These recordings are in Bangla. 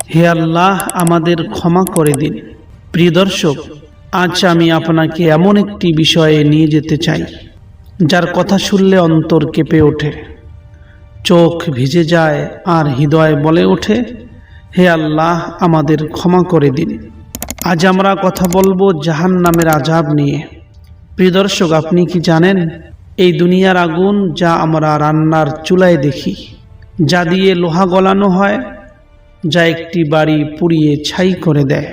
হে আল্লাহ, আমাদের ক্ষমা করে দিন। প্রিয় দর্শক, আজ আমি আপনাকে এমন একটি বিষয়ে নিয়ে যেতে চাই যার কথা শুনলে অন্তর কেঁপে ওঠে, চোখ ভিজে যায় আর হৃদয় বলে ওঠে, হে আল্লাহ, আমাদের ক্ষমা করে দিন। আজ আমরা কথা বলবো জাহান্নামের আযাব নিয়ে। প্রিয় দর্শক, আপনি কি জানেন এই দুনিয়ার আগুন যা আমরা রান্নার চুলায় দেখি, যা দিয়ে লোহা গলানো হয়, যা একটি বাড়ি পুড়িয়ে ছাই করে দেয়,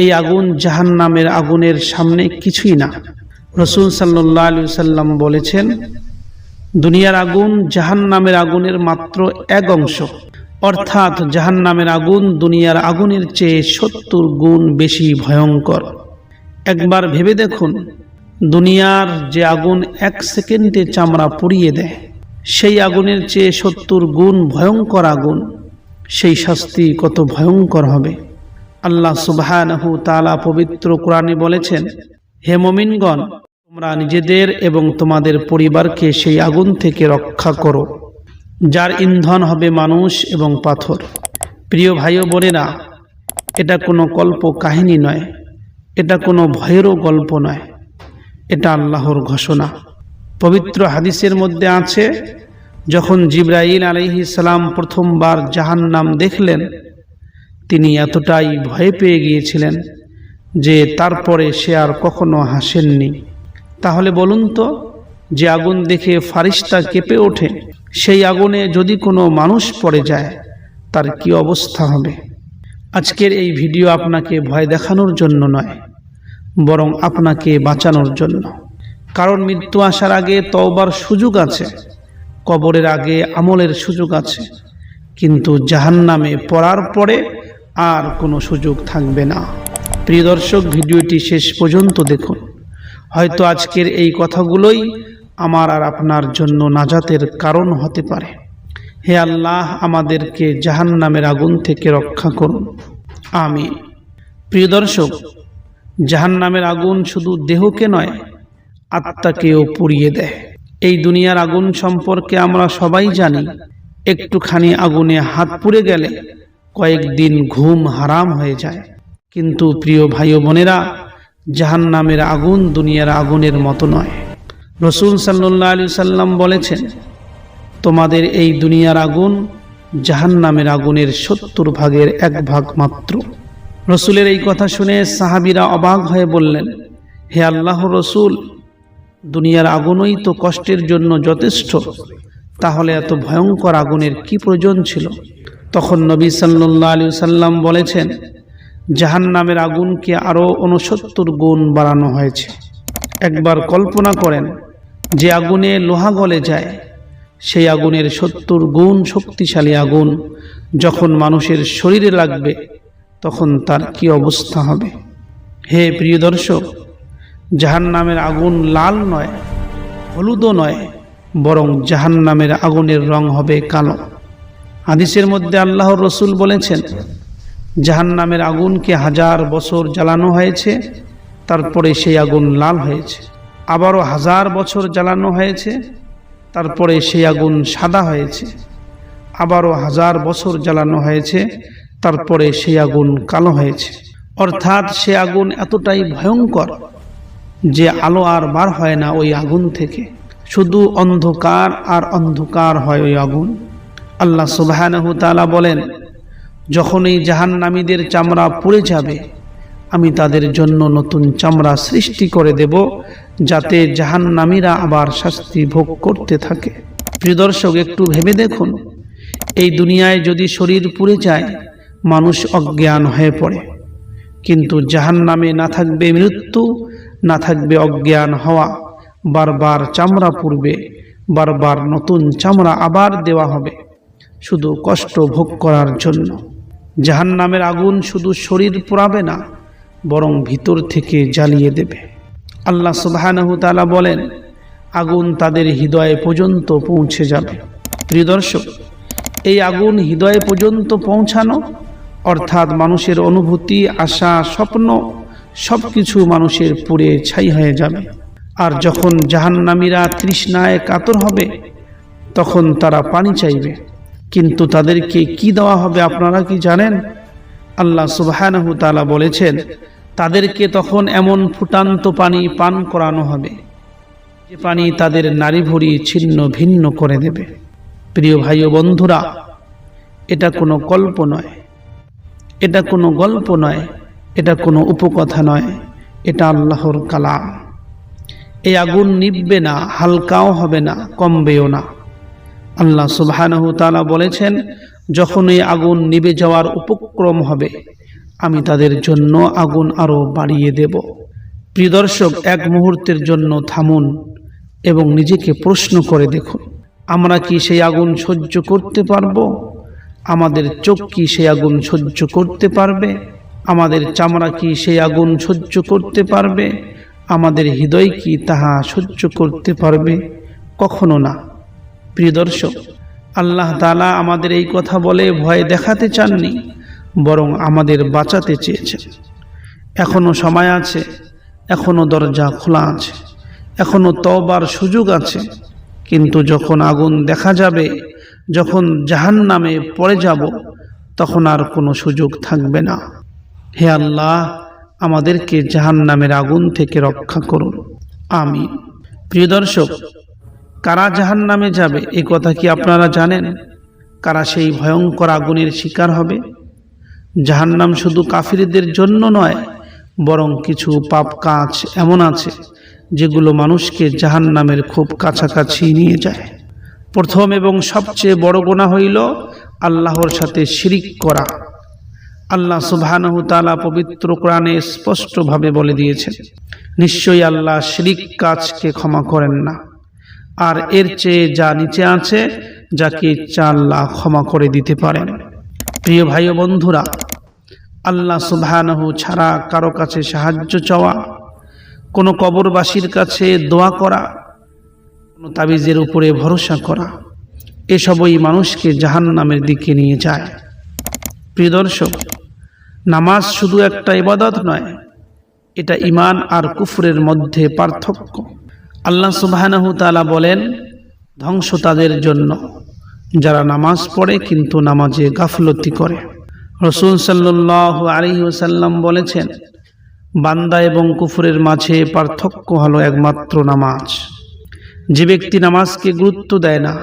এই আগুন জাহান্নামের আগুনের সামনে কিছুই না। রাসূল সাল্লাল্লাহু আলাইহি সাল্লাম বলেছেন, দুনিয়ার আগুন জাহান্নামের আগুনের মাত্র এক অংশ, অর্থাৎ জাহান্নামের আগুন দুনিয়ার আগুনের চেয়ে 70 গুণ বেশি ভয়ঙ্কর। একবার ভেবে দেখুন, দুনিয়ার যে আগুন 1 সেকেন্ডে চামড়া পুড়িয়ে দেয়, সেই আগুনের চেয়ে 70 গুণ ভয়ঙ্কর আগুন, সেই শাস্তি কত ভয়ঙ্কর হবে। আল্লাহ সুবহানাহু তাআলা পবিত্র কোরআনে বলেছেন, হে মুমিনগণ, তোমরা নিজেদের এবং তোমাদের পরিবারকে সেই আগুন থেকে রক্ষা করো যার ইন্ধন হবে মানুষ এবং পাথর। প্রিয় ভাই ও বোনেরা, এটা কোনো কল্প কাহিনী নয়, এটা কোনো ভয়েরও গল্প নয়, এটা আল্লাহর ঘোষণা। পবিত্র হাদিসের মধ্যে আছে, যখন জিবরাইল আলাইহিস সালাম প্রথমবার জাহান্নাম দেখলেন, তিনি এতটাই ভয় পেয়ে গিয়েছিলেন যে তারপরে সে আর কখনো হাসেননি। তাহলে বলুন তো, যে আগুন দেখে ফারিস্তা কেঁপে ওঠে, সেই আগুনে যদি কোনো মানুষ পড়ে যায়, তার কি অবস্থা হবে? আজকের এই ভিডিও আপনাকে ভয় দেখানোর জন্য নয়, বরং আপনাকে বাঁচানোর জন্য। কারণ মৃত্যু আসার আগে তওবার সুযোগ আছে, কবরের আগে আমলের সুযোগ আছে, কিন্তু জাহান্নামে পড়ার পরে আর কোনো সুযোগ থাকবে না। প্রিয় দর্শক, ভিডিওটি শেষ পর্যন্ত দেখুন। হয়তো আজকের এই কথাগুলোই আমার আর আপনার জন্য নাজাতের কারণ হতে পারে। হে আল্লাহ, আমাদেরকে জাহান্নামের আগুন থেকে রক্ষা করুন, আমিন। প্রিয় দর্শক, জাহান্নামের আগুন শুধু দেহকে নয়, আত্মাকেও পুড়িয়ে দেয়। এই দুনিয়ার আগুন সম্পর্কে আমরা সবাই জানি, একটুখানি আগুনে হাত পুড়ে গেলে কয়েকদিন ঘুম হারাম হয়ে যায়। কিন্তু প্রিয় ভাই ও বোনেরা, জাহান্নামের আগুন দুনিয়ার আগুনের মতো নয়। রাসূল সাল্লাল্লাহু আলাইহি সাল্লাম বলেছেন, তোমাদের এই দুনিয়ার আগুন জাহান্নামের আগুনের 70 ভাগের 1 ভাগ মাত্র। রাসূলের এই কথা শুনে সাহাবীরা অবাক হয়ে বললেন, হে আল্লাহর রাসূল, দুনিয়ার আগুনই তো কষ্টের জন্য যথেষ্ট, তাহলে এত ভয়ঙ্কর আগুনের কি প্রয়োজন ছিল? তখন নবী সাল্লাল্লাহু আলাইহি সাল্লাম বলেছেন, জাহান্নামের আগুনকে আরো 69 গুণ বাড়ানো হয়েছে। একবার কল্পনা করেন, যে আগুনে লোহা গলে যায়, সেই আগুনের 70 গুণ শক্তিশালী আগুন যখন মানুষের শরীরে লাগবে, তখন তার কি অবস্থা হবে? হে প্রিয় দর্শক, জাহান্নামের আগুন লাল নয়, হলুদও নয়, বরং জাহান্নামের আগুনের রং হবে কালো। হাদিসের মধ্যে আল্লাহর রাসূল বলেছেন, জাহান্নামের আগুনকে 1000 বছর জ্বালানো হয়েছে, তারপরে সেই আগুন লাল হয়েছে। আবারও 1000 বছর জ্বালানো হয়েছে, তারপরে সেই আগুন সাদা হয়েছে। আবারও 1000 বছর জ্বালানো হয়েছে, তারপরে সেই আগুন কালো হয়েছে। অর্থাৎ সে আগুন এতটাই ভয়ঙ্কর যে আলো আর বার হয় না ওই আগুন থেকে, শুধু অন্ধকার আর অন্ধকার হয় ওই আগুন। আল্লাহ সুবহানাহু তাআলা বলেন, যখন এই জাহান্নামীদের চামড়া পুড়ে যাবে, আমি তাদের জন্য নতুন চামড়া সৃষ্টি করে দেব, যাতে জাহান্নামীরা আবার শাস্তি ভোগ করতে থাকে। প্রিয় দর্শক, একটু ভেবে দেখুন, এই দুনিয়ায় যদি শরীর পুড়ে যায়, মানুষ অজ্ঞান হয়ে পড়ে, কিন্তু জাহান্নামে না থাকবে মৃত্যু, না থাকবে অজ্ঞান হওয়া। বারবার চামড়া পুড়বে, বারবার নতুন চামড়া আবার দেওয়া হবে, শুধু কষ্ট ভোগ করার জন্য। জাহান্নামের আগুন শুধু শরীর পোড়াবে না, বরং ভিতর থেকে জ্বালিয়ে দেবে। আল্লাহ সুবহানাহু তাআলা বলেন, আগুন তাদের হৃদয় পর্যন্ত পৌঁছে যাবে। প্রিয় দর্শক, এই আগুন হৃদয় পর্যন্ত পৌঁছানো অর্থাৎ মানুষের অনুভূতি, আশা, স্বপ্ন সবকিছু মানুষের পুড়ে ছাই হয়ে যাবে। আর যখন জাহান্নামীরা তৃষ্ণায় কাতর হবে, তখন তারা পানি চাইবে, কিন্তু তাদেরকে কি দেওয়া হবে আপনারা কি জানেন? আল্লাহ সুবহানাহু তাআলা বলেছেন, তাদেরকে তখন এমন ফুটান্ত পানি পান করানো হবে যে পানি তাদের নাড়ি ভুঁড়ি ছিন্ন ভিন্ন করে দেবে। প্রিয় ভাই ও বন্ধুরা, এটা কোনো কল্প নয়, এটা কোনো গল্প নয়, এটা কোনো উপকথা নয়, এটা আল্লাহর কালাম। এই আগুন নিভবে না, হালকাও হবে না, কমবেও না। আল্লাহ সুবহানাহু তাআলা বলেছেন, যখন এই আগুন নিভে যাওয়ার উপক্রম হবে, আমি তাদের জন্য আগুন আরো বাড়িয়ে দেব। প্রিয় দর্শক, এক মুহূর্তের জন্য থামুন এবং নিজেকে প্রশ্ন করে দেখুন, আমরা কি সেই আগুন সহ্য করতে পারবো? আমাদের চোখ কি সেই আগুন সহ্য করতে পারবে? আমাদের চামড়া কি সেই আগুন সহ্য করতে পারবে? আমাদের হৃদয় কি তাহা সহ্য করতে পারবে? কখনো না। প্রিয় দর্শক, আল্লাহ তাআলা আমাদের এই কথা বলে ভয় দেখাতে চাননি, বরং আমাদের বাঁচাতে চেয়েছেন। এখনো সময় আছে, এখনো দরজা খোলা আছে, এখনো তওবার সুযোগ আছে। কিন্তু যখন আগুন দেখা যাবে, যখন জাহান্নামে পড়ে যাব, তখন আর কোনো সুযোগ থাকবে না। হে আল্লাহ, আমাদেরকে জাহান্নামের আগুন থেকে রক্ষা করুন, আমিন। প্রিয় দর্শক, কারা জাহান্নামে যাবে এই কথা কি আপনারা জানেন? কারা সেই ভয়ঙ্কর আগুনের শিকার হবে? জাহান্নাম শুধু কাফিরদের জন্য নয়, বরং কিছু পাপ কাজ এমন আছে যেগুলো মানুষকে জাহান্নামের খুব কাছাকাছি নিয়ে যায়। প্রথম এবং সবচেয়ে বড় গুনাহ হইল আল্লাহর সাথে শিরিক করা। আল্লাহ সুবহানাহু তাআলা পবিত্র কোরআনে স্পষ্টভাবে বলে দিয়েছেন, নিশ্চয়ই আল্লাহ শিরিক কাজকে ক্ষমা করেন না, আর এর চেয়ে যা নিচে আছে যাকে ইচ্ছা আল্লাহ ক্ষমা করে দিতে পারেন। প্রিয় ভাই ও বন্ধুরা, আল্লাহ সুবহানাহু ছাড়া কারো কাছে সাহায্য চাওয়া, কোনো কবরবাসীর কাছে দোয়া করা, কোনো তাবিজের উপরে ভরসা করা, এসবই মানুষকে জাহান্নামের দিকে নিয়ে যায়। প্রিয় দর্শক, নামাজ শুধু একটা ইবাদত নয়, এটা ঈমান আর কুফরের মধ্যে পার্থক্য। আল্লাহ সুবহানাহু তাআলা বলেন, ধ্বংস তাদের জন্য যারা নামাজ পড়ে কিন্তু নামাজে গাফলতি করে। রাসূল সাল্লাল্লাহু আলাইহি ওয়াসাল্লাম বলেছেন, বান্দা এবং কুফরের মাঝে পার্থক্য হলো একমাত্র নামাজ। যে ব্যক্তি নামাজকে গুরুত্ব দেয় না,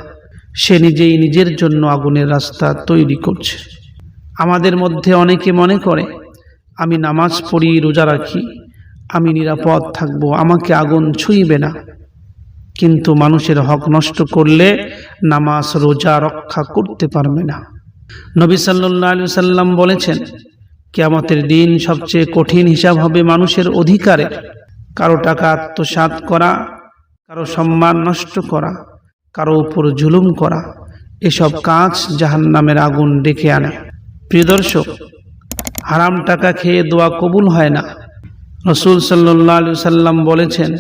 সে নিজেই নিজের জন্য আগুনের রাস্তা তৈরি করছে। আমাদের মধ্যে অনেকে মনে করে, আমি নামাজ পড়ি, রোজা রাখি, আমি নিরাপদ থাকব, আমাকে আগুন ছুঁইবে না। কিন্তু মানুষের হক নষ্ট করলে নামাজ রোজা রক্ষা করতে পারবে না। নবী সাল্লাল্লাহু আলাইহি ওয়াসাল্লাম বলেছেন, কিয়ামতের দিন সবচেয়ে কঠিন হিসাব হবে মানুষের অধিকারের। কারো টাকা আত্মসাৎ করা, কারো সম্মান নষ্ট করা, কারো উপর জুলুম করা, এসব কাজ জাহান্নামের আগুন ডেকে আনে। প্রিয় দর্শক, হারাম টাকা খেয়ে দোয়া কবুল হয় না। রাসূল সাল্লাল্লাহু আলাইহি ওয়াসাল্লাম বলেছেন,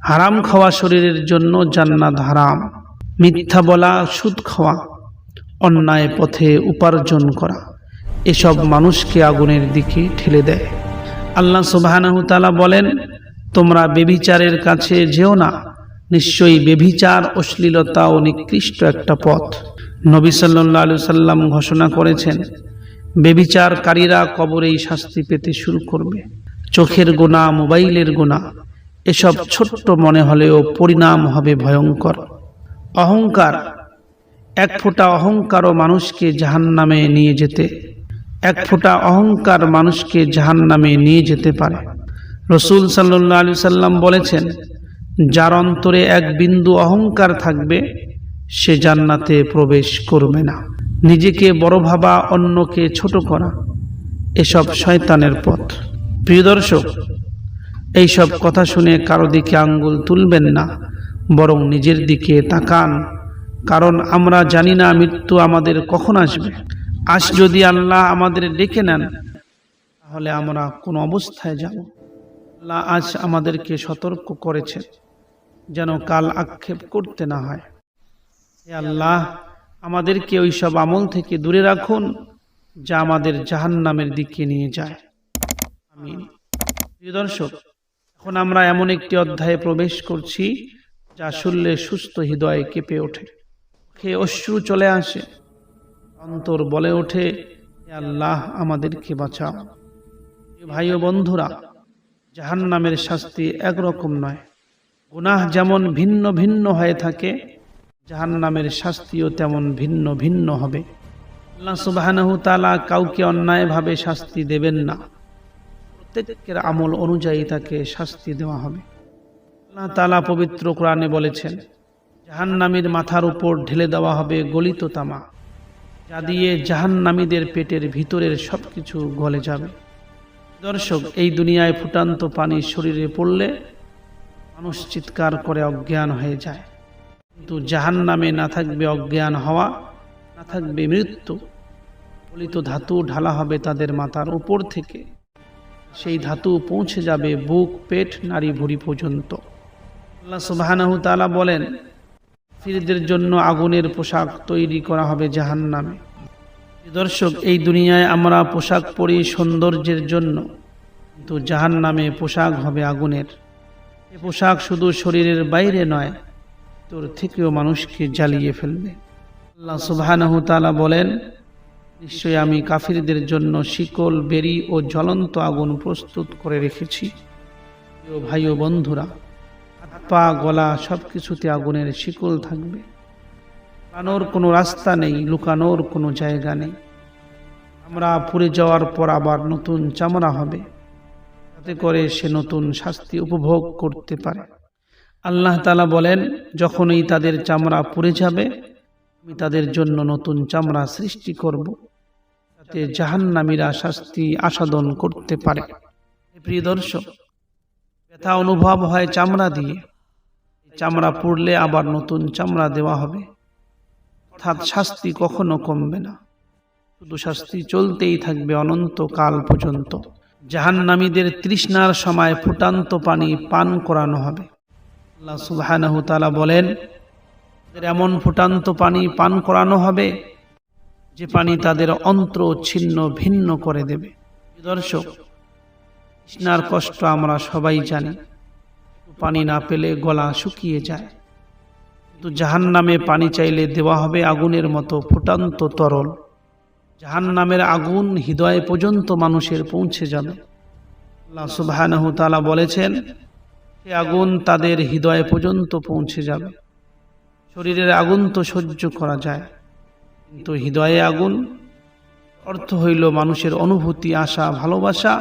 হারাম খাওয়া শরীরের জন্য জান্নাত হারাম। মিথ্যা বলা, সুদ খাওয়া, অন্যায় পথে উপার্জন করা, এসব মানুষকে আগুনের দিকে ঠেলে দেয়। আল্লাহ সুবহানাহু তাআলা বলেন, তোমরা ব্যভিচারের কাছে যেও না, নিশ্চয়ই ব্যভিচার অশ্লীলতা ও নিকৃষ্ট একটা পথ। নবী সাল্লাল্লাহু আলাইহি ওয়াসাল্লাম ঘোষণা করেছেন, ব্যভিচারকারীরা কবরেই শাস্তি পেতে শুরু করবে। চোখের গুনাহ, মোবাইলের গুনাহ, এসব ছোট্ট মনে হলেও পরিণাম হবে ভয়ঙ্কর। অহংকার, এক ফোঁটা অহংকারও মানুষকে জাহান্নামে নিয়ে যেতে নিয়ে যেতে পারে। রাসূল সাল্লাল্লাহু আলাইহি ওয়াসাল্লাম বলেছেন, যার অন্তরে এক বিন্দু অহংকার থাকবে সে জান্নাতে প্রবেশ করবে না। নিজেকে বড় ভাবা, অন্যকে ছোট করা, এসব শয়তানের পথ। প্রিয় দর্শক, এইসব কথা শুনে কারো দিকে আঙ্গুল তুলবেন না, বরং নিজের দিকে তাকান। কারণ আমরা জানি না মৃত্যু আমাদের কখন আসবে। আজ যদি আল্লাহ আমাদের ডেকে নেন, তাহলে আমরা কোন অবস্থায় যাব? আল্লাহ আজ আমাদেরকে সতর্ক করেছেন যেন কাল আক্ষেপ করতে না হয়। হে আল্লাহ, আমাদেরকে ওইসব আমল থেকে দূরে রাখুন যা আমাদের জাহান্নামের দিকে নিয়ে যায়, আমিন। প্রিয় দর্শক, এখন আমরা এমন একটি অধ্যায়ে প্রবেশ করছি যা শুনলে সুস্থ হৃদয় কেঁপে ওঠে, চোখে অশ্রু চলে আসে, অন্তর বলে ওঠে, হে আল্লাহ আমাদেরকে বাঁচাও। ভাই ও বন্ধুরা, জাহান্নামের শাস্তি একরকম নয়। গুনাহ যেমন ভিন্ন ভিন্ন হয়ে থাকে, জাহান্নামের শাস্তিও তেমন ভিন্ন ভিন্ন হবে। আল্লাহ সুবহানাহু তাআলা কাউকে অন্যায়ভাবে শাস্তি দেবেন না। প্রত্যেকের আমল অনুযায়ী তাকে শাস্তি দেওয়া হবে। আল্লাহ তাআলা পবিত্র কোরআনে বলেছেন, জাহান্নামীর মাথার উপর ঢেলে দেওয়া হবে গলিত তামা, যা দিয়ে জাহান্নামীদের পেটের ভিতরের সবকিছু গলে যাবে। দর্শক, এই দুনিয়ায় ফুটান্ত পানি শরীরে পড়লে মানুষ চিৎকার করে অজ্ঞান হয়ে যায়, কিন্তু জাহান্নামে না থাকবে অজ্ঞান হওয়া, না থাকবে মৃত্যু। গলিত ধাতু ঢালা হবে তাদের মাথার উপর থেকে, সেই ধাতু পৌঁছে যাবে বুক, পেট, নাড়ি ভুঁড়ি পর্যন্ত। আল্লাহ সুবহানাহু তাআলা বলেন, কাফিরদের জন্য আগুনের পোশাক তৈরি করা হবে জাহান্নামে। দর্শক, এই দুনিয়ায় আমরা পোশাক পরি সৌন্দর্যের জন্য, কিন্তু জাহান্নামে পোশাক হবে আগুনের। এই পোশাক শুধু শরীরের বাইরে নয়, তোর থেকেও মানুষকে জ্বালিয়ে ফেলবে। আল্লাহ সুবহানাহু তাআলা বলেন, নিশ্চয়ই আমি কাফিরদের জন্য শিকল, বেড়ি ও জ্বলন্ত আগুন প্রস্তুত করে রেখেছি। ভাই ও বন্ধুরা, হাত পা গলা সবকিছুতে আগুনের শিকল থাকবে। পালানোর কোনো রাস্তা নেই, লুকানোর কোনো জায়গা নেই। আমরা পুড়ে যাওয়ার পর আবার নতুন চামড়া হবে, যাতে করে সে নতুন শাস্তি উপভোগ করতে পারে। আল্লাহ তাআলা বলেন, যখনই তাদের চামড়া পুড়ে যাবে, আমি তাদের জন্য নতুন চামড়া সৃষ্টি করব, যাতে জাহান্নামীরা শাস্তি আস্বাদন করতে পারে। প্রিয় দর্শক, ব্যথা অনুভব হয় চামড়া দিয়ে, চামড়া পুড়লে আবার নতুন চামড়া দেওয়া হবে, অর্থাৎ শাস্তি কখনো কমবে না, শুধু শাস্তি চলতেই থাকবে অনন্তকাল পর্যন্ত। জাহান্নামীদের তৃষ্ণার সময় ফুটান্ত পানি পান করানো হবে। আল্লাহ সুবহানাহু তাআলা বলেন, এমন ফুটান্ত পানি পান করানো হবে যে পানি তাদের অন্ত্র ছিন্ন ভিন্ন করে দেবে। দর্শক, তৃষ্ণার কষ্ট আমরা সবাই জানি, পানি না পেলে গলা শুকিয়ে যায়, কিন্তু জাহান্নামে পানি চাইলে দেওয়া হবে আগুনের মতো ফুটান্ত তরল। জাহান্নামের আগুন হৃদয় পর্যন্ত মানুষের পৌঁছে যাবে। আল্লাহ সুবহানাহু তাআলা বলেছেন, এই আগুন তাদের হৃদয় পর্যন্ত পৌঁছে যাবে। শরীরের আগুন তো সহ্য করা যায়, কিন্তু হৃদয়ে আগুন অর্থ হইল মানুষের অনুভূতি, আশা, ভালোবাসা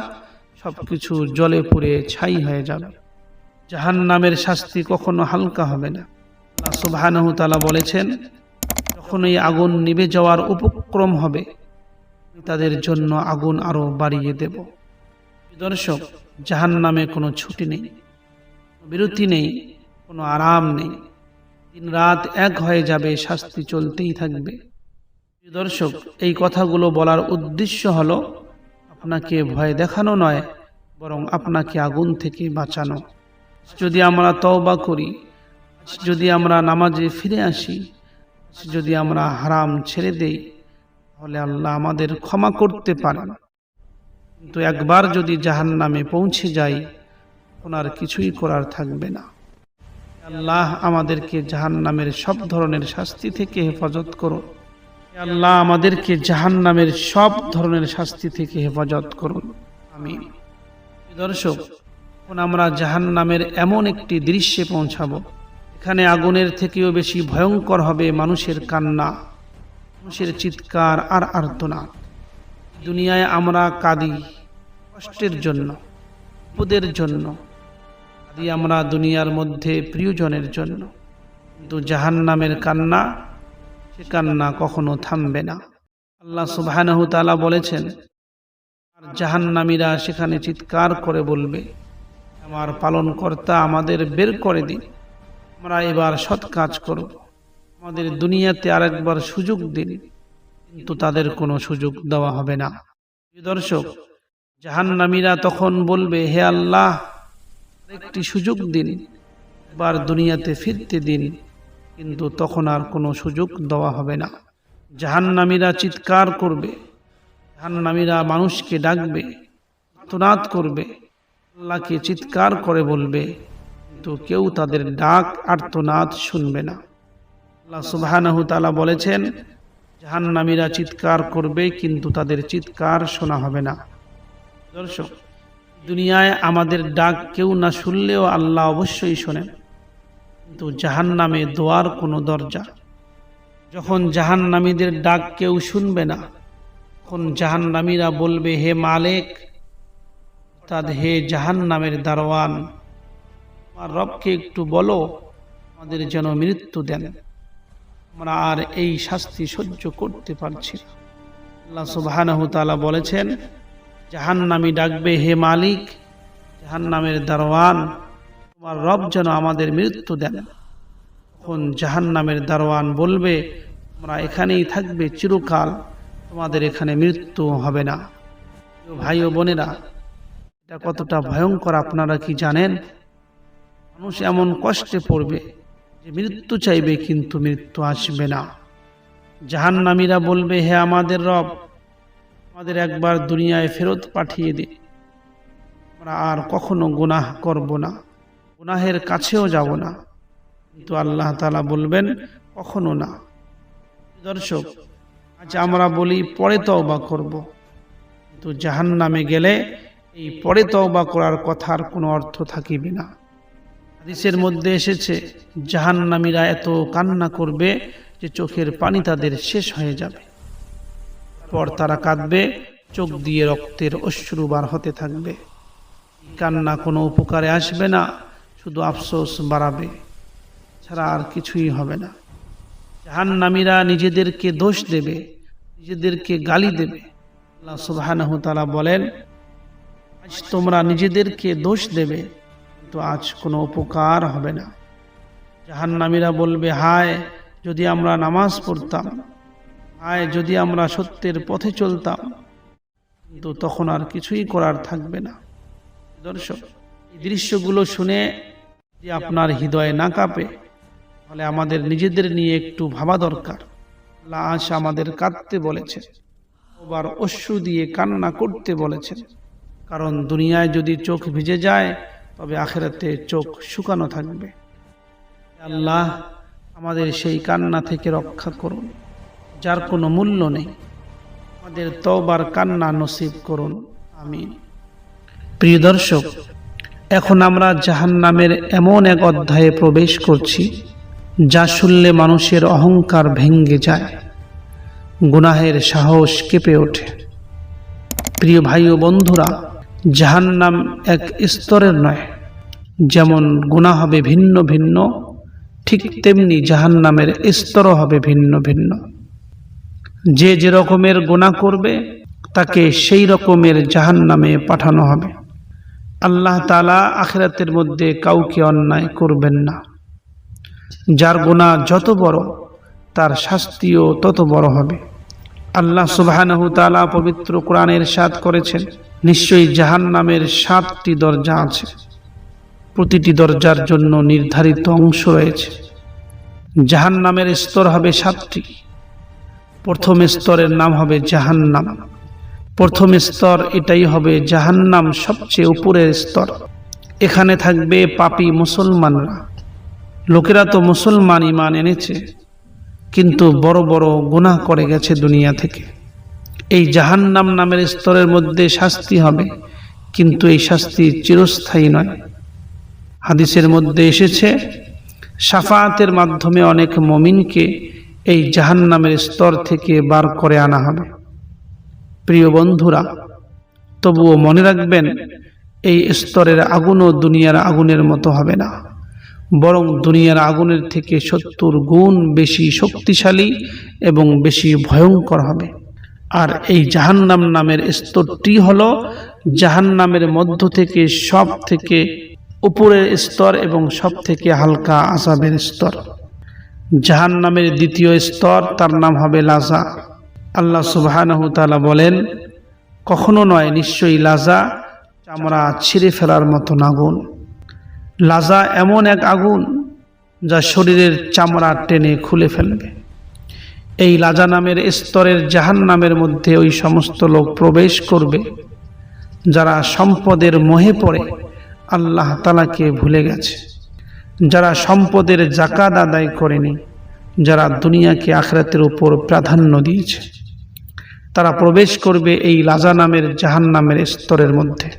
সবকিছু জ্বলে পুড়ে ছাই হয়ে যাবে। জাহান্নামের শাস্তি কখনো হালকা হবে না। আল্লাহ সুবহানাহু তাআলা বলেছেন, যখন এই আগুন নিভে যাওয়ার উপক্রম হবে, তাদের জন্য আগুন আরো বাড়িয়ে দেব। দর্শক, জাহান্নামে কোনো ছুটি নেই, বিরতি নেই, কোনো আরাম নেই। দিন রাত এক হয়ে যাবে, শাস্তি চলতেই থাকবে। দর্শক, এই কথাগুলো বলার উদ্দেশ্য হলো আপনাকে ভয় দেখানো নয়, বরং আপনাকে আগুন থেকে বাঁচানো। যদি আমরা তওবা করি, যদি আমরা নামাজে ফিরে আসি, যদি আমরা হারাম ছেড়ে দেই, তাহলে আল্লাহ আমাদের ক্ষমা করতে পারেন। কিন্তু একবার যদি জাহান্নামে পৌঁছে যাই, তখন আর কিছুই করার থাকবে না। আল্লাহ আমাদেরকে জাহান্নামের সব ধরনের শাস্তি থেকে হেফাজত করুন। আল্লাহ আমাদেরকে জাহান্নামের সব ধরনের শাস্তি থেকে হেফাজত করুন, আমিন। দর্শক, এখন আমরা জাহান্নামের এমন একটি দৃশ্যে পৌঁছাবো, এখানে আগুনের থেকেও বেশি ভয়ঙ্কর হবে মানুষের কান্না, মানুষের চিৎকার আর আর্তনাদ। দুনিয়ায় আমরা কাঁদি কষ্টের জন্য, বিপদের জন্য, কাঁদি আমরা দুনিয়ার মধ্যে প্রিয়জনের জন্য, কিন্তু জাহান্নামের কান্না, সে কান্না কখনো থামবে না। আল্লাহ সুবহানাহু তাআলা বলেছেন, আর জাহান্নামীরা সেখানে চিৎকার করে বলবে, আমার পালনকর্তা আমাদের বের করে দিন, আমরা এবার সৎ কাজ করব, আমাদের দুনিয়াতে আরেকবার সুযোগ দিন। কিন্তু তাদের কোনো সুযোগ দেওয়া হবে না। দর্শক, জাহান্নামীরা তখন বলবে, হে আল্লাহ, একটি সুযোগ দিন, এবার দুনিয়াতে ফিরতে দিন। কিন্তু তখন আর কোনো সুযোগ দেওয়া হবে না। জাহান্নামীরা চিৎকার করবে, জাহান্নামীরা মানুষকে ডাকবে, আর্তনাদ করবে, আল্লাহকে চিৎকার করে বলবে, কিন্তু কেউ তাদের ডাক আর্তনাদ শুনবে না। আল্লাহ সুবহানাহু তাআলা বলেছেন, জাহান্নামীরা চিৎকার করবে, কিন্তু তাদের চিৎকার শোনা হবে না। দর্শক, দুনিয়ায় আমাদের ডাক কেউ না শুনলেও আল্লাহ অবশ্যই শোনেন, কিন্তু জাহান্নামে দোয়ার কোনো দরজা। যখন জাহান্নামীদের ডাক কেউ শুনবে না, তখন জাহান্নামীরা বলবে, হে মালিক, অর্থাৎ হে জাহান্নামের দারোয়ান, আমার রবকে একটু বলো আমাদের যেন মৃত্যু দেন, আমরা আর এই শাস্তি সহ্য করতে পারছি না। আল্লাহ সুবহানাহু ওয়া তাআলা বলেছেন, জাহান্নামী ডাকবে, হে মালিক, জাহান্নামের দারোয়ান, তোমার রব যেন আমাদের মৃত্যু দেন। তখন জাহান্নামের দারোয়ান বলবে, তোমরা এখানেই থাকবে চিরকাল, তোমাদের এখানে মৃত্যু হবে না। ভাই ও বোনেরা, এটা কতটা ভয়ঙ্কর আপনারা কি জানেন? মানুষ এমন কষ্টে পড়বে যে মৃত্যু চাইবে, কিন্তু মৃত্যু আসবে না। জাহান্নামীরা বলবে, হে আমাদের রব, আমাদের একবার দুনিয়ায় ফেরত পাঠিয়ে দিন, আমরা আর কখনো গুনাহ করব না, গুনাহের কাছেও যাব না। কিন্তু আল্লাহ তাআলা বলবেন, কখনো না। দর্শক, আজ আমরা বলি পরে তওবা করব, কিন্তু জাহান্নামে গেলে এই পরে তওবা করার কথার কোনো অর্থ থাকিবে না। হাদিসের মধ্যে এসেছে, জাহান্নামীরা এত কান্না করবে যে চোখের পানি তাদের শেষ হয়ে যাবে। পর তারা কাঁদবে, চোখ দিয়ে রক্তের অশ্রু বার হতে থাকবে। কান্না কোনো উপকারে আসবে না, শুধু আফসোস বাড়াবে, ছাড়া আর কিছুই হবে না। জাহান্নামীরা নিজেদেরকে দোষ দেবে, নিজেদেরকে গালি দেবে। আল্লাহ সুবহানাহু ওয়া তাআলা বলেন, আজ তোমরা নিজেদেরকে দোষ দেবে, কিন্তু আজ কোনো উপকার হবে না। জাহান্নামীরা বলবে, হায় যদি আমরা নামাজ পড়তাম, হায় যদি আমরা সত্যের পথে চলতাম, কিন্তু তখন আর কিছুই করার থাকবে না। দর্শক, এই দৃশ্যগুলো শুনে যে আপনার হৃদয়ে না কাঁপে, তাহলে আমাদের নিজেদের নিয়ে একটু ভাবা দরকার। আল্লাহ আজ আমাদের কাঁদতে বলেছেন, আবার অশ্রু দিয়ে কান্না করতে বলেছেন, কারণ দুনিয়ায় যদি চোখ ভিজে যায়, তবে আখিরাতে চোখ শুকানো থাকবে। আল্লাহ আমাদের সেই কান্না থেকে রক্ষা করুন, যার কোনো মূল্য নেই। আমাদের তওবার কান্না নসিব করুন, আমিন। প্রিয় দর্শক, এখন আমরা জাহান্নামের এমন এক অধ্যায়ে প্রবেশ করছি, যা শুনলে মানুষের অহংকার ভেঙে যায়, গুনাহের সাহস কেঁপে ওঠে। প্রিয় ভাই ও বন্ধুরা, জাহান্নাম এক স্তরের নয়। যেমন গুনাহ হবে ভিন্ন ভিন্ন, ঠিক তেমনি জাহান্নামের স্তরও হবে ভিন্ন ভিন্ন। যে যে রকমের গুনাহ করবে, তাকে সেই রকমের জাহান্নামে পাঠানো হবে। আল্লাহ তাআলা আখিরাতের মধ্যে কাউকে অন্যায় করবেন না। যার গুনাহ যত বড়, তার শাস্তিও তত বড় হবে। আল্লাহ সুবহানাহু ওয়া তাআলা পবিত্র কোরআনে ইরশাদ করেছেন, নিশ্চয়ই জাহান্নামের 7টি দরজা আছে, প্রতিটি দরজার জন্য নির্ধারিত অংশ রয়েছে। জাহান্নামের স্তর হবে 7টি। প্রথম স্তরের নাম হবে জাহান্নাম। প্রথম স্তর এটাই হবে জাহান্নাম, সবচেয়ে উপরের স্তর। এখানে থাকবে পাপী মুসলমানরা। লোকেরা তো মুসলমান, ঈমান এনেছে, কিন্তু বড় বড় গুনাহ করে গেছে দুনিয়া থেকে। এই জাহান্নাম নামের স্তরের মধ্যে শাস্তি হবে, কিন্তু এই শাস্তি চিরস্থায়ী নয়। হাদিসের মধ্যে এসেছে, শাফাআতের মাধ্যমে অনেক মুমিনকে এই জাহান্নামের স্তর থেকে বার করে আনা হবে। প্রিয় বন্ধুরা, তবুও মনে রাখবেন, এই স্তরের আগুনও দুনিয়ার আগুনের মতো হবে না, বরং দুনিয়ার আগুনের থেকে 70 গুণ বেশি শক্তিশালী এবং বেশি ভয়ঙ্কর হবে। আর এই জাহান্নাম নামের স্তরটি হলো জাহান্নামের মধ্য থেকে সব থেকে উপরের স্তর এবং সব থেকে হালকা আযাবের স্তর। জাহান্নামের দ্বিতীয় স্তর, তার নাম হবে লাযা। আল্লাহ সুবহানাহু ওয়া তাআলা বলেন, কখনো নয়, নিশ্চয়ই লাযা চামড়া ছিঁড়ে ফেলার মতো আগুন। লাযা এমন এক আগুন যা শরীরের চামড়া টেনে খুলে ফেলবে। এই লাযা নামের স্তরের জাহান্নামের মধ্যে ওই সমস্ত লোক প্রবেশ করবে যারা সম্পদের মোহে পড়ে আল্লাহ তাআলাকে ভুলে গেছে, যারা সম্পদের যাকাত আদায় করেনি, যারা দুনিয়াকে আখিরাতের উপর প্রাধান্য দিয়েছে, তারা প্রবেশ করবে এই লাজা নামের জাহান্নামের স্তরের মধ্যে।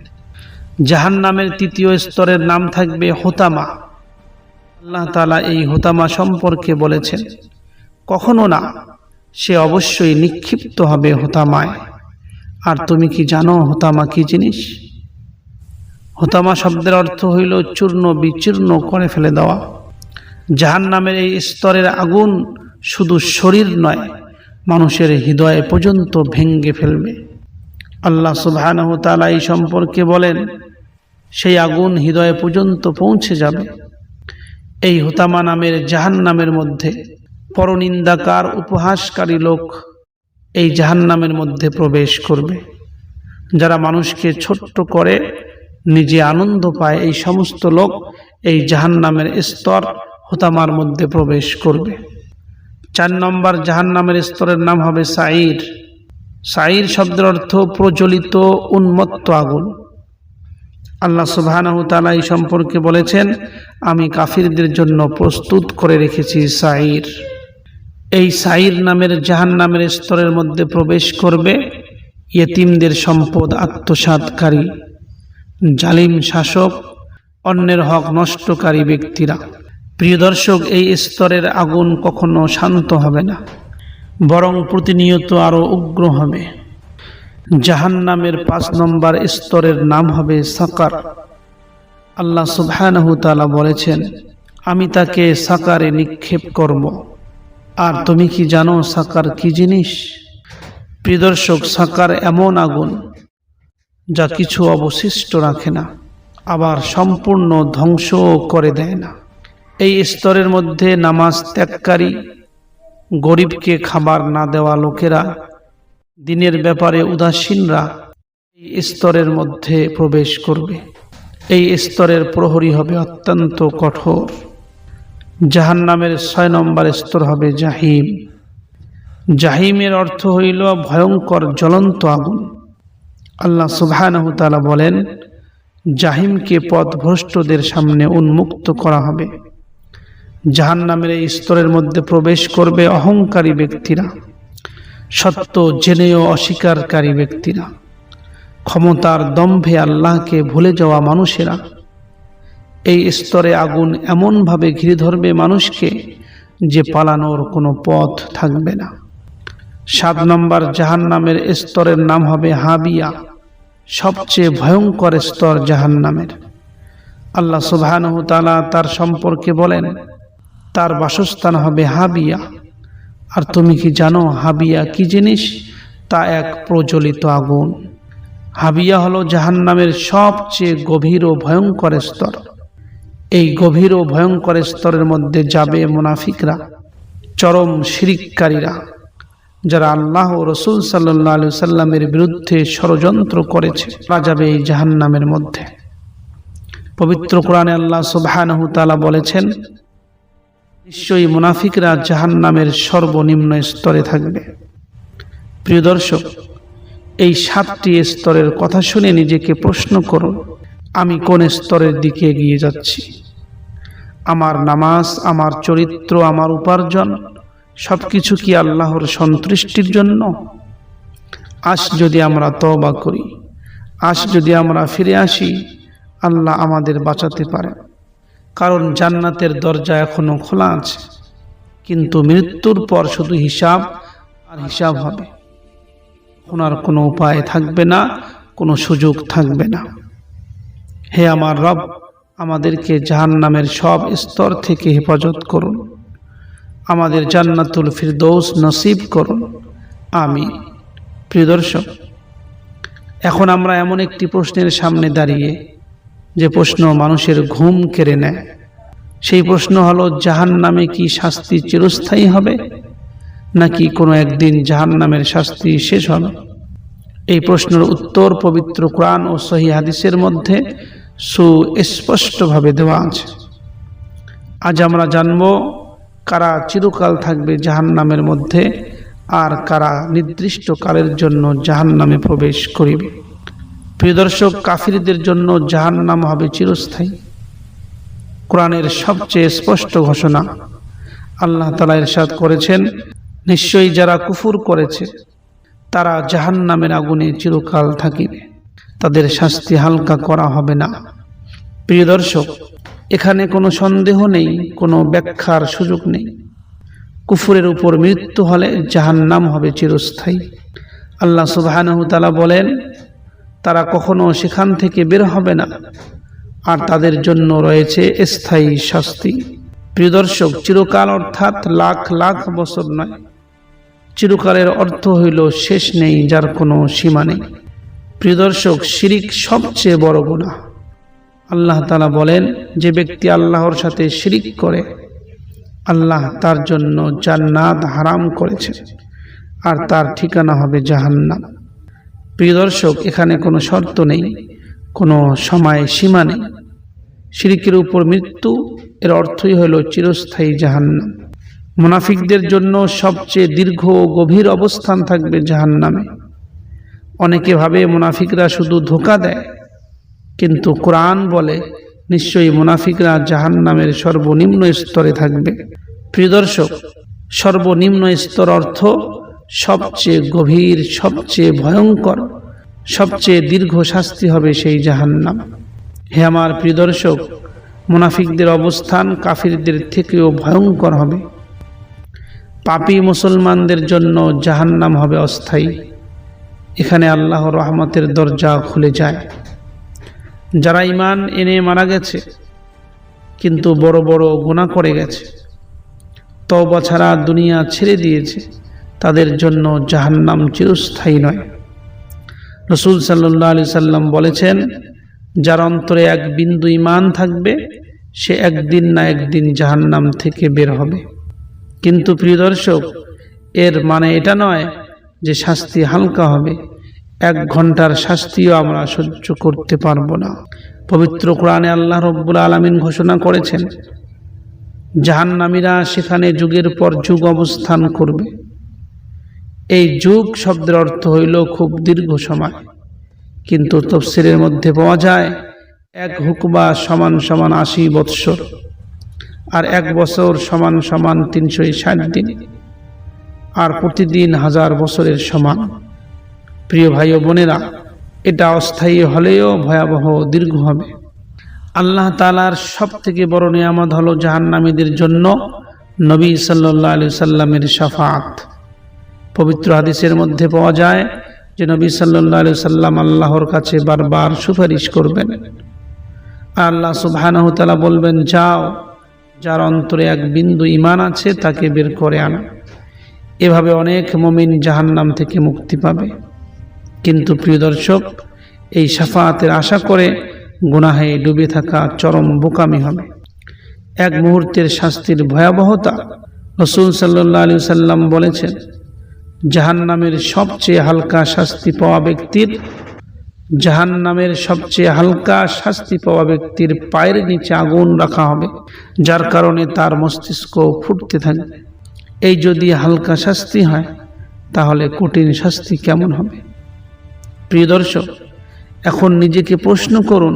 জাহান্নামের তৃতীয় স্তরের নাম থাকবে হুতামা। আল্লাহ তাআলা এই হুতামা সম্পর্কে বলেছেন, কখনো না, সে অবশ্যই নিক্ষিপ্ত হবে হুতামায়। আর তুমি কি জানো হুতামা কি জিনিস? হুতামা শব্দের অর্থ হইল চূর্ণ বিচূর্ণ করে ফেলে দেওয়া। জাহান্নামের এই স্তরের আগুন শুধু শরীর নয়, মানুষের হৃদয় পর্যন্ত ভেঙে ফেলবে। আল্লাহ সুবহানাহু ওয়া তাআলা এই সম্পর্কে বলেন, সেই আগুন হৃদয় পর্যন্ত পৌঁছে যাবে। এই হুতামা নামের জাহান্নামের মধ্যে পরনিন্দাকার উপহাসকারী লোক এই জাহান্নামের মধ্যে প্রবেশ করবে। যারা মানুষকে ছোট্ট করে নিজে আনন্দ পায়, এই সমস্ত লোক এই জাহান্নামের স্তর হুতামার মধ্যে প্রবেশ করবে। 4 নম্বর জাহান্নামের স্তরের নাম হবে সাঈর। সাঈর শব্দের অর্থ প্রজ্বলিত উন্মত্ত আগুন। আল্লাহ সুবহানাহু ওয়া তাআলা এই সম্পর্কে বলেছেন, আমি কাফিরদের জন্য প্রস্তুত করে রেখেছি সাঈর। এই সাঈর নামের জাহান্নামের স্তরের মধ্যে প্রবেশ করবে ইয়েতিমদের সম্পদ আত্মসাৎকারী, জালিম শাসক, অন্যের হক নষ্টকারী ব্যক্তিরা। প্রিয় দর্শক, এই স্তরের আগুন কখনো শান্ত হবে না, বরং প্রতিনিয়ত আরো উগ্র হবে। জাহান্নামের 5 নম্বর স্তরের নাম হবে সাকার। আল্লাহ সুবহানাহু ওয়া তাআলা বলেছেন, আমি তাকে সাকারে নিক্ষেপ করব। আর তুমি কি জানো সাকার কি জিনিস? প্রিয় দর্শক, সাকার এমন আগুন যা কিছু অবশিষ্ট রাখে না, আবার সম্পূর্ণ ধ্বংস করে দেয় না। এই স্তরের মধ্যে নামাজ ত্যাগকারী, গরিবকে খাবার না দেওয়া লোকেরা, দিনের ব্যাপারে উদাসীনরা এই স্তরের মধ্যে প্রবেশ করবে। এই স্তরের প্রহরী হবে অত্যন্ত কঠোর। জাহান্নামের 6 নম্বর স্তর হবে জাহিম। জাহিমের অর্থ হইল ভয়ঙ্কর জ্বলন্ত আগুন। আল্লাহ সুবহানাহু ওয়া তাআলা বলেন, জাহিমকে পথভ্রষ্টদের সামনে উন্মুক্ত করা হবে। জাহান্নামের এই স্তরের মধ্যে প্রবেশ করবে অহংকারী ব্যক্তিরা, সত্য জেনেও অস্বীকারী ব্যক্তিরা, ক্ষমতার দম্ভে আল্লাহকে ভুলে যাওয়া মানুষেরা। এই স্তরে আগুন এমনভাবে ঘিরে ধরবে মানুষকে যে পালানোর কোনো পথ থাকবে না। 7 নম্বর জাহান্নামের স্তরের নাম হবে হাবিয়া। সবচেয়ে ভয়ঙ্কর স্তর জাহান্নামের। আল্লাহ সুবহানাহু ওয়া তাআলা তার সম্পর্কে বলেন, তার বাসস্থান হবে হাবিয়া। আর তুমি কি জানো হাবিয়া কি জিনিস? তা এক প্রজ্বলিত আগুন। হাবিয়া হলো জাহান্নামের সবচেয়ে গভীর ও ভয়ঙ্কর স্তর। এই গভীর ও ভয়ঙ্কর স্তরের মধ্যে যাবে মুনাফিকরা, চরম শিরিককারীরা, যারা আল্লাহ ও রাসূল সাল্লাল্লাহু আলাইহি সাল্লামের বিরুদ্ধে ষড়যন্ত্র করেছে, তারা যাবে এই জাহান্নামের মধ্যে। পবিত্র কোরআনে আল্লাহ সুবহানাহু ওয়া তাআলা বলেছেন, নিশ্চয়ই মুনাফিকরা জাহান্নামের সর্বনিম্ন স্তরে থাকবে। প্রিয় দর্শক, এই 7টি স্তরের কথা শুনে নিজেকে প্রশ্ন করুন, আমি কোন স্তরের দিকে এগিয়ে যাচ্ছি? আমার নামাজ, আমার চরিত্র, আমার উপার্জন সবকিছু কি আল্লাহর সন্তুষ্টির জন্য? আজ যদি আমরা তওবা করি, আজ যদি আমরা ফিরে আসি, আল্লাহ আমাদের বাঁচাতে পারেন। কারণ জান্নাতের দরজা এখনো খোলা আছে, কিন্তু মৃত্যুর পর শুধু হিসাব আর হিসাব হবে। ওনার কোনো উপায় থাকবে না, কোনো সুযোগ থাকবে না। হে আমার রব, আমাদেরকে জাহান্নামের সব স্তর থেকে হেফাজত করুন, আমাদের জান্নাতুল ফিরদৌস নসিব করুন, আমিন। প্রিয় দর্শক, এখন আমরা এমন একটি প্রশ্নের সামনে দাঁড়িয়ে, যে প্রশ্ন মানুষের ঘুম কেড়ে নেয়। সেই প্রশ্ন হলো, জাহান্নামে কি শাস্তি চিরস্থায়ী হবে, নাকি কোনো একদিন জাহান্নামের শাস্তি শেষ হবে? এই প্রশ্নের উত্তর পবিত্র কোরআন ও সহিহ হাদিসের মধ্যে সুস্পষ্টভাবে দেওয়া আছে। আজ আমরা জানব কারা চিরকাল থাকবে জাহান্নামের মধ্যে, আর কারা নির্দিষ্ট কালের জন্য জাহান্নামে প্রবেশ করিবে। প্রিয় দর্শক, কাফিরদের জন্য জাহান্নাম হবে চিরস্থায়ী। কোরআনের সবচেয়ে স্পষ্ট ঘোষণা, আল্লাহ তাআলা ইরশাদ করেছেন, নিশ্চয়ই যারা কুফর করেছে তারা জাহান্নামের আগুনে চিরকাল থাকিবে, তাদের শাস্তি হালকা করা হবে না। প্রিয় দর্শক, এখানে কোনো সন্দেহ নেই, কোনো ব্যাখ্যার সুযোগ নেই। কুফরের উপর মৃত্যু হলে জাহান্নাম হবে চিরস্থায়ী। আল্লাহ সুবহানাহু ওয়া তাআলা বলেন, তারা কখনো সেখান থেকে বের হবে না, আর তাদের জন্য রয়েছে স্থায়ী শাস্তি। প্রিয় দর্শক, চিরকাল অর্থাৎ লাখ লাখ বছর নয়। চিরকালের অর্থ হইল শেষ নেই, যার কোনো সীমা নেই। প্রিয় দর্শক, শিরিক সবচেয়ে বড় গুনাহ। আল্লাহ তাআলা বলেন, যে ব্যক্তি আল্লাহর সাথে শিরিক করে আল্লাহ তার জন্য জান্নাত হারাম করেছেন, আর তার ঠিকানা হবে জাহান্নাম। প্রিয় দর্শক, এখানে কোনো শর্ত নেই, কোনো সময় সীমা নেই। শিরিকের উপর মৃত্যু এর অর্থই হলো চিরস্থায়ী জাহান্নাম। মুনাফিকদের জন্য সবচেয়ে দীর্ঘ ও গভীর অবস্থান থাকবে জাহান্নামে। অনেকে ভাবে মুনাফিকরা শুধু ধোঁকা দেয়, কিন্তু কোরআন বলে নিশ্চয়ই মুনাফিকরা জাহান্নামের সর্বনিম্ন স্তরে থাকবে। প্রিয় দর্শক, সর্বনিম্ন স্তর অর্থ সবচেয়ে গভীর, সবচেয়ে ভয়ঙ্কর, সবচেয়ে দীর্ঘ শাস্তি হবে সেই জাহান্নাম। হে আমার প্রিয় দর্শক, মুনাফিকদের অবস্থান কাফিরদের থেকেও ভয়ঙ্কর হবে। পাপী মুসলমানদের জন্য জাহান্নাম হবে অস্থায়ী। এখানে আল্লাহর রহমতের দরজা খুলে যায়। যারা ঈমান এনে মারা গেছে কিন্তু বড় বড় গুনাহ করে গেছে, তওবা ছাড়া দুনিয়া ছেড়ে দিয়েছে, তাদের জন্য জাহান্নাম চিরস্থায়ী নয়। রাসূল সাল্লাল্লাহু আলাইহি সাল্লাম বলেছেন, যার অন্তরে এক বিন্দু ঈমান থাকবে সে একদিন না একদিন জাহান্নাম থেকে বের হবে। কিন্তু প্রিয় দর্শক, এর মানে এটা নয় যে শাস্তি হালকা হবে। 1 ঘন্টার শাস্তিও আমরা সহ্য করতে পারবো না। পবিত্র কোরআনে আল্লাহ রাব্বুল আলামিন ঘোষণা করেছেন, জাহান্নামীরা সেখানে যুগের পর যুগ অবস্থান করবে। এই যুগ শব্দের অর্থ হইল খুব দীর্ঘ সময়, কিন্তু তাফসীরের মধ্যে পাওয়া যায় 1 হুকবা সমান সমান 80 বৎসর, আর 1 বছর সমান সমান 360 দিন, আর প্রতিদিন 1000 বছরের সমান। প্রিয় ভাই ও বোনেরা, এটা অস্থায়ী হলেও ভয়াবহ দীর্ঘ হবে। আল্লাহ তাআলার সবথেকে বড় নিয়ামত হলো জাহান্নামীদের জন্য নবী সাল্লাল্লাহু আলাইহি সাল্লামের শাফাআত। পবিত্র হাদিসের মধ্যে পাওয়া যায় যে নবী সাল্লাল্লাহু আলাইহি সাল্লাম আল্লাহর কাছে বারবার সুপারিশ করবেন। আল্লাহ সুবহানাহু ওয়া তাআলা বলবেন, যাও, যার অন্তরে 1 বিন্দু ঈমান আছে তাকে বের করে আনো। এভাবে অনেক মুমিন জাহান্নাম থেকে মুক্তি পাবে। কিন্তু প্রিয় দর্শক, এই শাফাআতের আশা করে গুনাহে ডুবে থাকা চরম বোকামি হবে। 1 মুহূর্তের শাস্তির ভয়াবহতা রাসূল সাল্লাল্লাহু আলাইহি সাল্লাম বলেছেন, জাহান্নামের সবচেয়ে হালকা শাস্তি পাওয়া ব্যক্তির পায়ের নিচে আগুন রাখা হবে, যার কারণে তার মস্তিষ্ক ফুটতে থাকবে। এই যদি হালকা শাস্তি হয়, তাহলে কঠিন শাস্তি কেমন হবে? প্রিয় দর্শক, এখন নিজেকে প্রশ্ন করুন,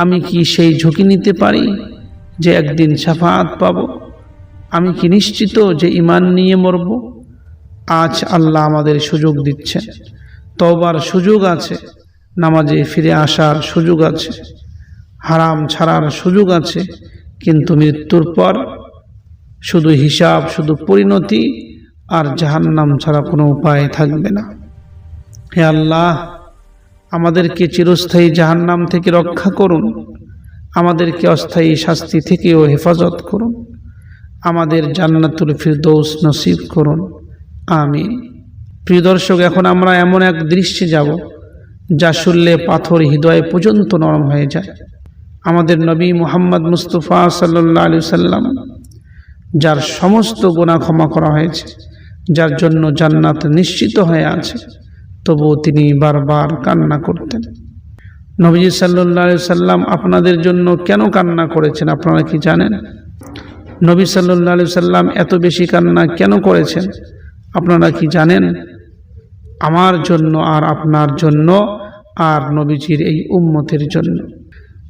আমি কি সেই ঝুঁকি নিতে পারি যে একদিন শাফাআত পাব? আমি কি নিশ্চিত যে ঈমান নিয়ে মরব? আজ আল্লাহ আমাদের সুযোগ দিচ্ছেন। তওবার সুযোগ আছে, নামাজে ফিরে আসার সুযোগ আছে, হারাম ছাড়ার সুযোগ আছে, কিন্তু মৃত্যুর পর শুধু হিসাব, শুধু পরিণতি, আর জাহান্নাম ছাড়া কোনো উপায় থাকবে না। হে আল্লাহ, আমাদেরকে চিরস্থায়ী জাহান্নাম থেকে রক্ষা করুন, আমাদেরকে অস্থায়ী শাস্তি থেকেও হেফাজত করুন, আমাদের জান্নাতুল ফিরদৌস নসিব করুন, আমিন। প্রিয় দর্শক, এখন আমরা এমন এক দৃশ্যে যাব যা শুনলে পাথর হৃদয় পর্যন্ত নরম হয়ে যায়। আমাদের নবী মুহাম্মদ মুস্তাফা সাল্লাল্লাহু আলাইহি সাল্লাম, যার সমস্ত গুনাহ ক্ষমা করা হয়েছে, যার জন্য জান্নাত নিশ্চিত হয়ে আছে, তবুও তিনি বারবার কান্না করতেন। নবী সাল্লাল্লাহু আলাইহি সাল্লাম আপনাদের জন্য কেন কান্না করেছেন আপনারা কি জানেন? নবী সাল্লাল্লাহু আলাইহি সাল্লাম এত বেশি কান্না কেন করেছেন আপনারা কি জানেন? আমার জন্য, আর আপনার জন্য, আর নবীজির এই উম্মতের জন্য।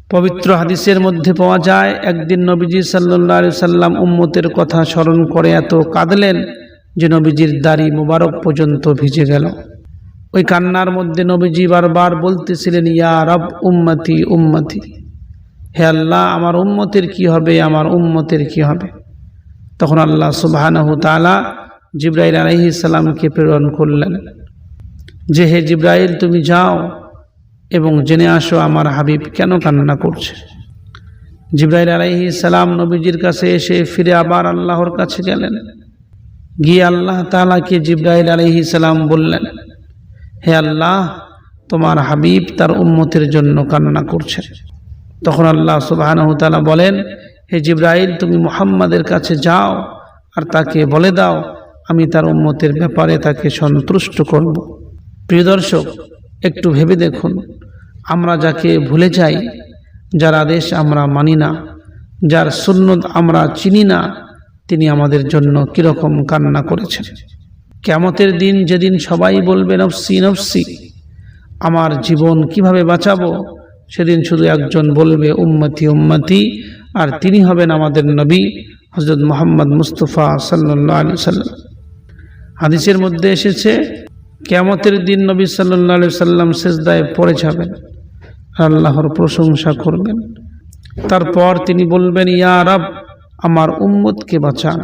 পবিত্র হাদিসের মধ্যে পাওয়া যায়, একদিন নবীজি সাল্লাল্লাহু আলাইহি সাল্লাম উম্মতের কথা স্মরণ করে এত কাঁদলেন যে নবীজির দাড়ি মোবারক পর্যন্ত ভিজে গেল। ওই কান্নার মধ্যে নবীজি বারবার বলতেছিলেন, ইয়া রব উম্মতি উম্মতি, হে আল্লাহ আমার উম্মতের কি হবে, আমার উম্মতের কি হবে। তখন আল্লাহ সুবহানাহু তাআলা জিবরাইল আলাইহিস সালামকে প্রেরণ করলেন যে, হে জিবরাইল তুমি যাও এবং জেনে আসো আমার হাবিব কেন কান্না করছে। জিবরাইল আলাইহিস সালাম নবীজির কাছে এসে ফিরে আবার আল্লাহর কাছে গেলেন। গিয়ে আল্লাহ তাআলাকে জিবরাইল আলাইহিস সালাম বললেন, হে আল্লাহ তোমার হাবিব তার উম্মতের জন্য কান্না করছে। তখন আল্লাহ সুবহানাহু তাআলা বলেন, হে জিবরাইল তুমি মুহাম্মাদের কাছে যাও আর তাকে বলে দাও আমি তার উম্মতের ব্যাপারে তাকে সন্তুষ্ট করব। প্রিয় দর্শক, একটু ভেবে দেখুন, আমরা যাকে ভুলে যাই, যার আদেশ আমরা মানি না, যার সুন্নত আমরা চিনি না, তিনি আমাদের জন্য কিরকম কান্না করেছেন। কিয়ামতের দিন যেদিন সবাই বলবে নফসি নফসি, আমার জীবন কিভাবে বাঁচাবো, সেদিন শুধু একজন বলবে উম্মতি উম্মতি, আর তিনি হবেন আমাদের নবী হযরত মুহাম্মদ মুস্তাফা সাল্লাল্লাহু আলাইহি সাল্লাম। হাদিসের মধ্যে এসেছে, কিয়ামতের দিন নবী সাল্লাল্লাহু আলাইহি সাল্লাম সিজদায় পড়ে যাবেন, আল্লাহর প্রশংসা করবেন। তারপর তিনি বলবেন, ইয়া রব আমার উম্মতকে বাঁচান।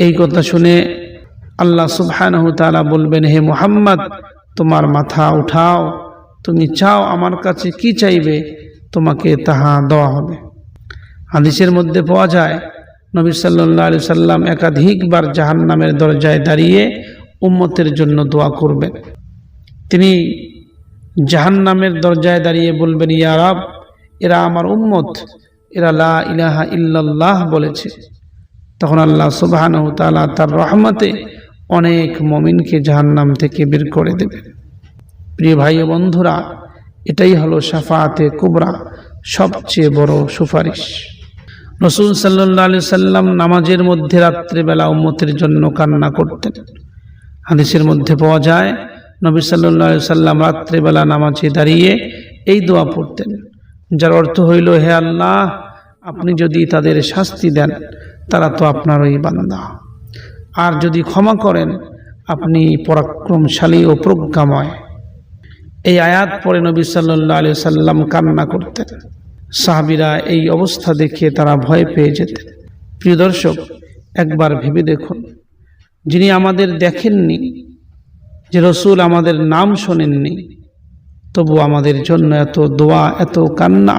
এই কথা শুনে আল্লাহ সুবহানাহু তাআলা বলবেন, হে মুহাম্মদ তোমার মাথা উঠাও, তুমি চাও আমার কাছে কি চাইবে তোমাকে তাহা দেওয়া হবে। হাদিসের মধ্যে পাওয়া যায়, নবী সাল্লাল্লাহু আলাইহি সাল্লাম একাধিকবার জাহান্নামের দরজায় দাঁড়িয়ে উম্মতের জন্য দোয়া করবেন। তিনি জাহান্নামের দরজায় দাঁড়িয়ে বলবেন, ইয়া রব এরা আমার উম্মত, এরা লা ইলাহা ইল্লাল্লাহ বলেছে। তখন আল্লাহ সুবহানাহু তাআলা তার রহমতে অনেক মুমিনকে জাহান্নাম থেকে বের করে দেবেন। প্রিয় ভাই ও বন্ধুরা, এটাই হলো শাফাআতে কুবরা, সবচেয়ে বড় সুপারিশ। রাসূল সাল্লাল্লাহু আলাইহি সাল্লাম নামাজের মধ্যে রাত্রিবেলা উম্মতের জন্য কান্না করতেন। হাদিসের মধ্যে পাওয়া যায়, নবী সাল্লাল্লাহু আলাইহি সাল্লাম রাত্রিবেলা নামাজে দাঁড়িয়ে এই দোয়া পড়তেন, যার অর্থ হইল, হে আল্লাহ আপনি যদি তাদের শাস্তি দেন তারা তো আপনারই বান্দা, আর যদি ক্ষমা করেন আপনি পরাক্রমশালী ও প্রজ্ঞাময়। এই আয়াত পড়ে নবী সাল্লাল্লাহু আলাইহি সাল্লাম কান্না করতেন। সাহাবীরা এই অবস্থা দেখে তারা ভয় পেয়ে যেতেন। প্রিয় দর্শক, একবার ভেবে দেখুন, যিনি আমাদের দেখেননি, যে রসুল আমাদের নাম শোনেননি, তবু আমাদের জন্য এত দোয়া এত কান্না,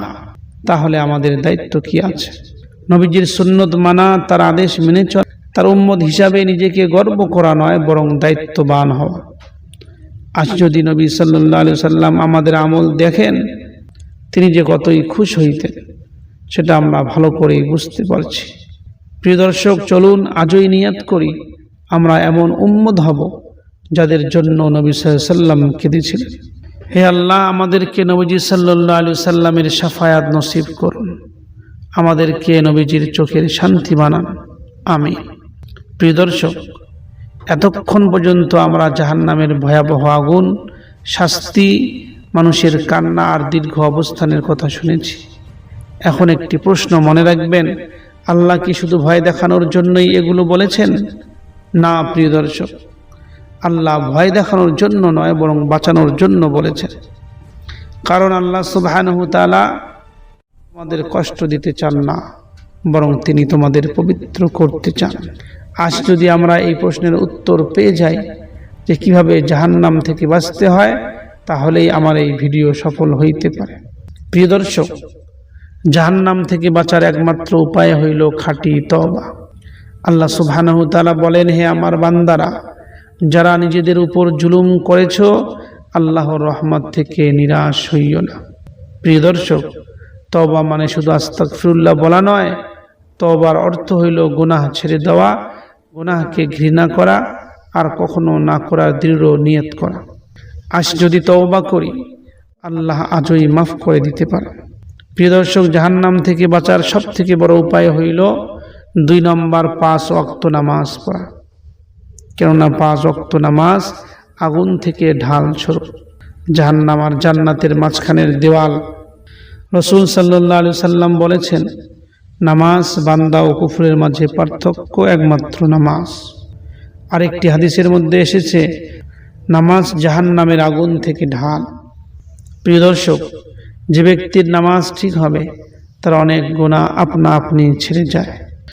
তাহলে আমাদের দায়িত্ব কি আছে? নবীজির সুন্নত মানা, তার আদেশ মেনে চলা, তার উম্মত হিসাবে নিজেকে গর্ব করা নয়, বরং দায়িত্ববান হওয়া। আজ যদি নবী সাল্লাল্লাহু আলাইহি সাল্লাম আমাদের আমল দেখেন, তিনি যে কতই খুশ হইতেন সেটা আমরা ভালো করেই বুঝতে পারছি। প্রিয় দর্শক, চলুন আজই নিয়ত করি আমরা এমন উম্মত হব যাদের জন্য নবী সাল্লাল্লাহু আলাইহি সাল্লাম কেঁদেছিলেন। হে আল্লাহ আমাদেরকে নবীজি সাল্লাল্লাহু আলাইহি সাল্লামের শাফায়াত নসিব করুন, আমাদেরকে নবীজির চোখের শান্তি বানান, আমিন। প্রিয় দর্শক, এতক্ষণ পর্যন্ত আমরা জাহান্নামের ভয়াবহ আগুন, শাস্তি, মানুষের কান্না আর দীর্ঘ অবস্থানের কথা শুনেছি। এখন একটি প্রশ্ন মনে রাখবেন, আল্লাহ কি শুধু ভয় দেখানোর জন্যই এগুলো বলেছেন? না প্রিয় দর্শক, আল্লাহ ভয় দেখানোর জন্য নয়, বরং বাঁচানোর জন্য বলেছেন। কারণ আল্লাহ সুবহানাহু তাআলা তোমাদের কষ্ট দিতে চান না, বরং তিনি তোমাদের পবিত্র করতে চান। আজ যদি আমরা এই প্রশ্নের উত্তর পেয়ে যাই যে কিভাবে জাহান্নাম থেকে বাঁচতে হয়, তাহলেই আমার এই ভিডিও সফল হইতে পারে। প্রিয় দর্শক, জাহান্নাম থেকে বাঁচার একমাত্র উপায় হইল খাঁটি তওবা। আল্লাহ সুবহানাহু তাআলা বলেন, হে আমার বান্দারা, যারা নিজেদের উপর জুলুম করেছ, আল্লাহর রহমত থেকে নিরাশ হইও না। প্রিয় দর্শক, তওবা মানে শুধু আস্তাগফিরুল্লাহ বলা নয়, তওবার অর্থ হইল গুনাহ ছেড়ে দেওয়া, গুনাহকে ঘৃণা করা আর কখনো না করার দৃঢ় নিয়ত করা। আজ যদি তওবা করি, আল্লাহ আজই মাফ করে দিতে পারে। প্রিয় দর্শক, জাহান্নাম থেকে বাঁচার সবথেকে বড় উপায় হইল 2 নম্বর 5 ওয়াক্ত নামাজ পড়া। কেননা 5 ওয়াক্ত নামাজ আগুন থেকে ঢাল স্বরূপ। জাহান্নাম আর জান্নাতের মাঝখানের দেওয়াল রাসূল সাল্লাল্লাহু আলাইহি সাল্লাম বলেছেন, নামাজ বান্দা ও কুফরের মাঝে পার্থক্য একমাত্র নামাজ। আরেকটি হাদিসের মধ্যে এসেছে, নামাজ জাহান্নামের আগুন থেকে ঢাল। প্রিয় দর্শক, যে ব্যক্তির নামাজ ঠিক হবে তার অনেক গুনাহ আপনা আপনি ছেড়ে যায়।